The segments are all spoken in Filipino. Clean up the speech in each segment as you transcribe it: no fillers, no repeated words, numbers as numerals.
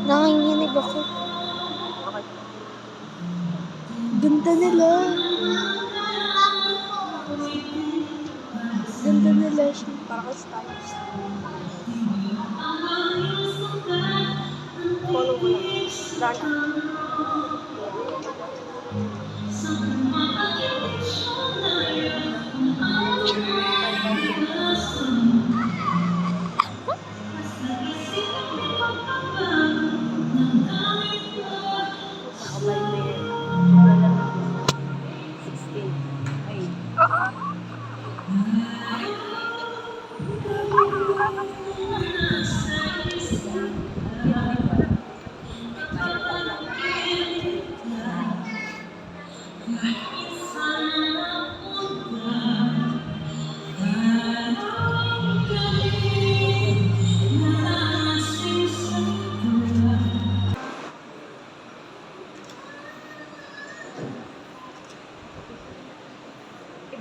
Nanginginig ako. Ganda nila. Ganda nila siya. Parang stylish. Follow ko lang.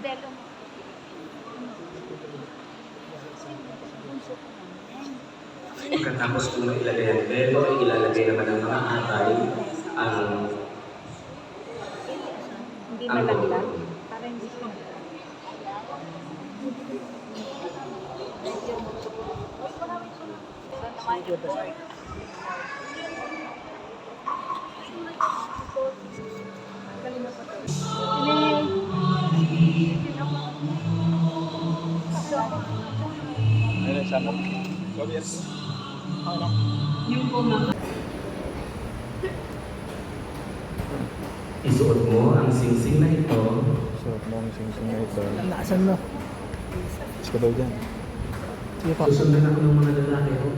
Dana. Pagkatapos kung ilagay ang belo, ay ilalagay naman ang mga atay, Hindi malaglag. Para hindi siya. Isuot mo ang singsing na ito. Suot mo ang singsing na ito. Nakasan mo? Mas ka daw dyan. Sige pa. Susundan ako ng mga lalaki ko.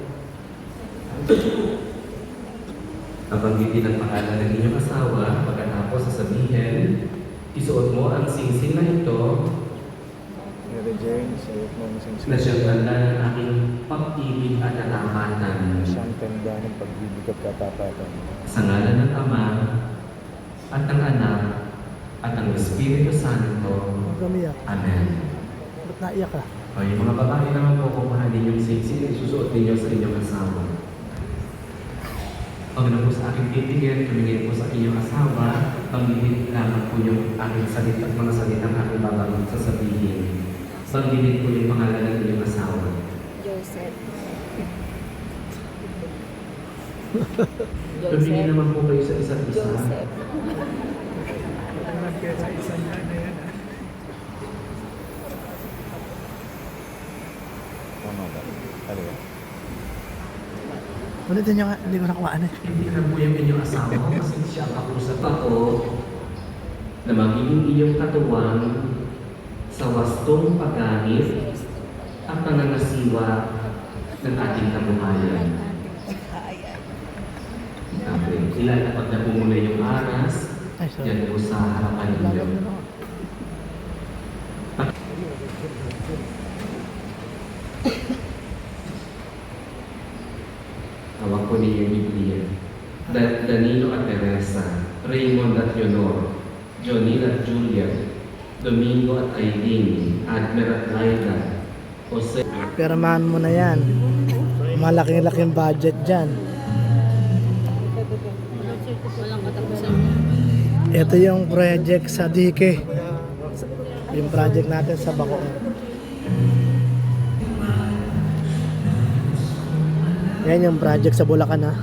Nabanggitin ang pangalan ng inyong asawa, pagkatapos sasabihin, isuot mo ang singsing na ito Mary Jane, suot mo ang singsing na siyang tanda ng aking pag-ibig at katapatan. Siyang tanda ng pag-ibig at katapatan. Sa ngalan ng Ama, at ng Anak, at ng Espiritu Santo. Huwag umiyak. Amen. Ba't naiyak ka? O, yung mga babae naman po, kung mahal ninyong singsing, isusuot ninyo sa inyong asawa. Pag na po sa aking titigil, tumingin po sa inyong asawa, pag-ibig lamang po yung aking salita at mga salitang aking babang sasabihin. Pag-ibig po yung pangalan ng inyong asawa. Joseph. Tumingin naman po kayo sa isa't isa. Joseph. Pagkakalad kayo sa isang na yan, ha? Tama ba? Ano yan? Ulitin nyo nga, hindi ko nakuha na. Hindi na po yung inyong asawa kasi siya kakusap ako na magiging inyong katuwang sa wastong paggamit at pangangasiwa ng ating kabuhayan. Okay, ilalapag na po muna yung aras, yan po sa harapan ninyo. Hawak ko niyo yung Biblia. Danilo at Teresa, Raymond at Leonor, Johnny at Julia, Domingo at Aileen, Admer at Laila, Jose. Pirmahan mo na yan. Malaking-laking budget dyan. Walang katapusan. Ito yung project sa Dike. Yung project natin sa Bako. Yan yung project sa Bulacan, ha.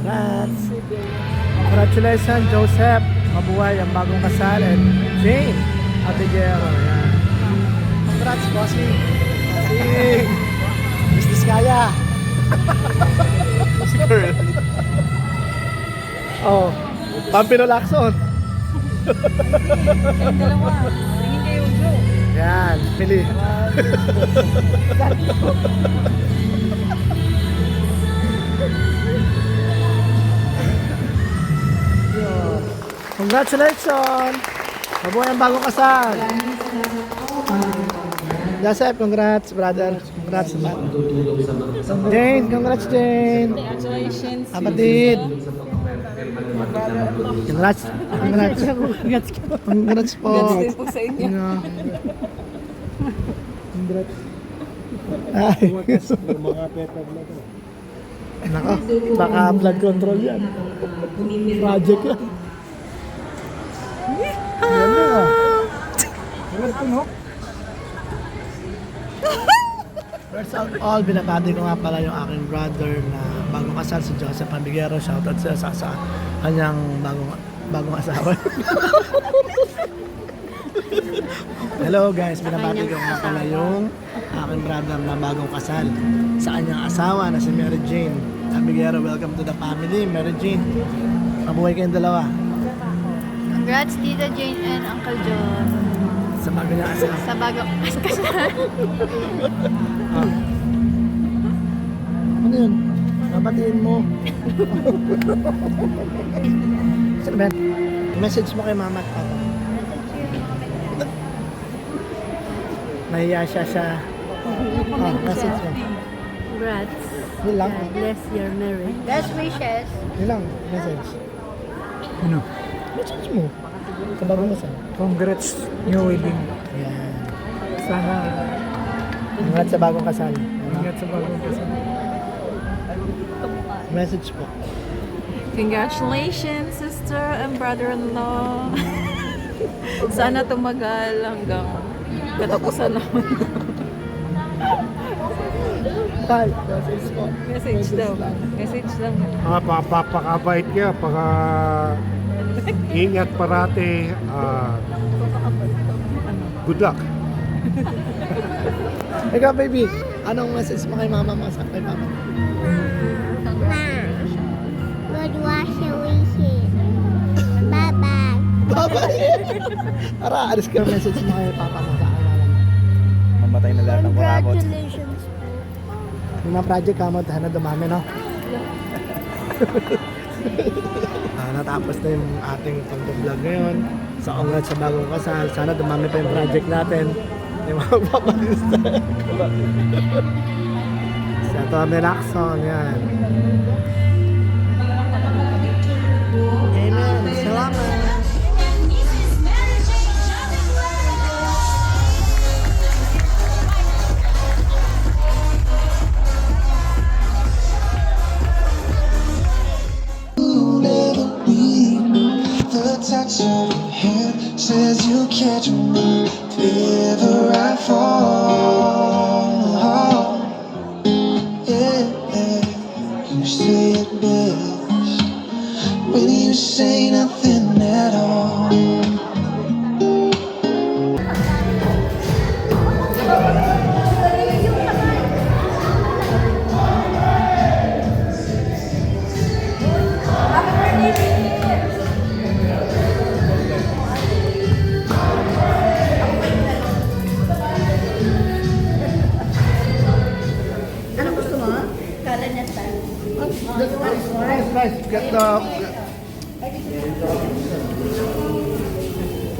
Congrats! Congratulations, Joseph! Mabuhay ang bagong kasal and Jane Abigero. Yan. Congrats, bossing! Bossing! Business kaya! Si Girl. Oh, Pampino Lacson. Kayong dalawa. Tingin kayo, Joe. Yan, pili. Yun. Congratulations! Mabuhay ang bagong kasal! Joseph, congrats, brother. Congrats. Tutulong sa mga kasama. Jane, congrats, Jane. Congratulations. Kapatid. Congrats. Congrats. Congrats. Congrats po. Congrats po sa inyo. Congrats. Ay. Nako, baka blood control yan. Project yan. Yan na. First of all, binabati ko nga pala yung aking brother na bagong kasal si Joseph Pamiguero. Shoutout sa kanyang bagong asawa. Hello guys, binabati ko nga pala yung aking brother na bagong kasal sa kanyang asawa na si Mary Jane Pamiguero. Welcome to the family, Mary Jane. Mabuhay kayong dalawa. Congrats, Tita Jane and Uncle John. Sa bago niya asawa. Sa bagong kasal. Ah. Ano yun? Nabatiin mo. Sino ba yan? Message mo kay mama at papa. Nahiya siya sa... Oh, message mo. Congrats. Yun lang. Bless your marriage. Best wishes. Yun lang. Message. Ano? Message mo. Sa bago mo sa... Congrats, new wedding. Yan. Sana Congrats sa bagong kasal. ingat sa bagong kasal. Message po. Congratulations, sister and brother-in-law. Sana tumagal hanggang katapusan naman. Hi. Message po. Message daw. Message lang. Papakabait ka, ingat parati. Good luck. Ikaw, baby. Anong message mo kay mama mo? Sa kay papa? Good wishes. Bye-bye. Bye-bye. Tara, alis ka message mo kay papa mo sa akin. Mamatay na lahat ng kurakot. Congratulations po. Yung mga project ka mo, sana dumami, no? Natapos na yung ating pag-vlog ngayon. So, congrats sa bagong kasal. Sana dumami pa yung project natin. Yung mga papalista. Sa ito, Melaxon, yan. Amen. Salamat. The touch of your hand says you'll catch me if ever I fall. Yeah, you say it best when you say nothing at all. Nice. Get the...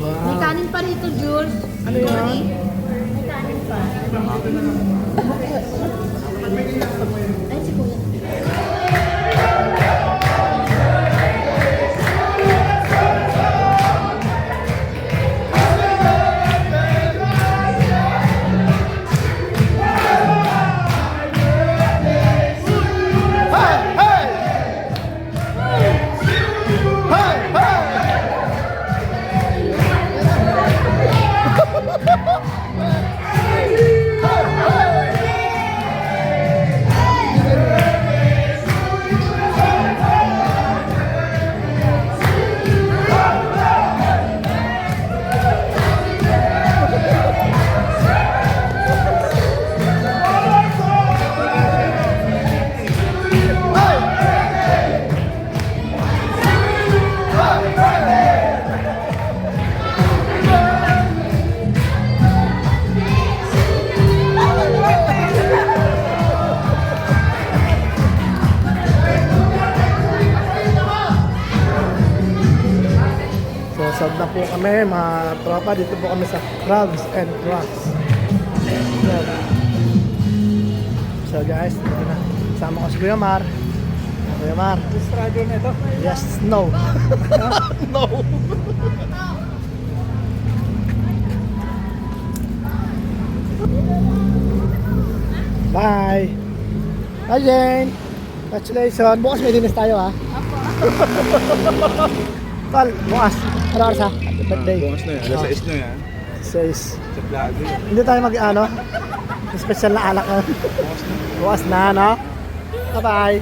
May kanin pa rito, Jules. Ano yan? May kanin pa. Ay, si Kuya. So, sad na po kami, mga tropa. Dito po kami sa Crabs and Crafts. Yan. So guys, ito na. Sama ko si Kuya Mar. Kuya Mar. Struggle na ito. Yes, no. No. Bye. Bye, Jane. Congratulations. Bukas may dinis tayo, ha? Tol, bukas. Ano oras, ha? Happy birthday. Bukas na yan. Alas 6 na yan. 6. Sa vlog. Hindi tayo mag-ano? Special na alak, ha? Bukas na, no? Bye-bye.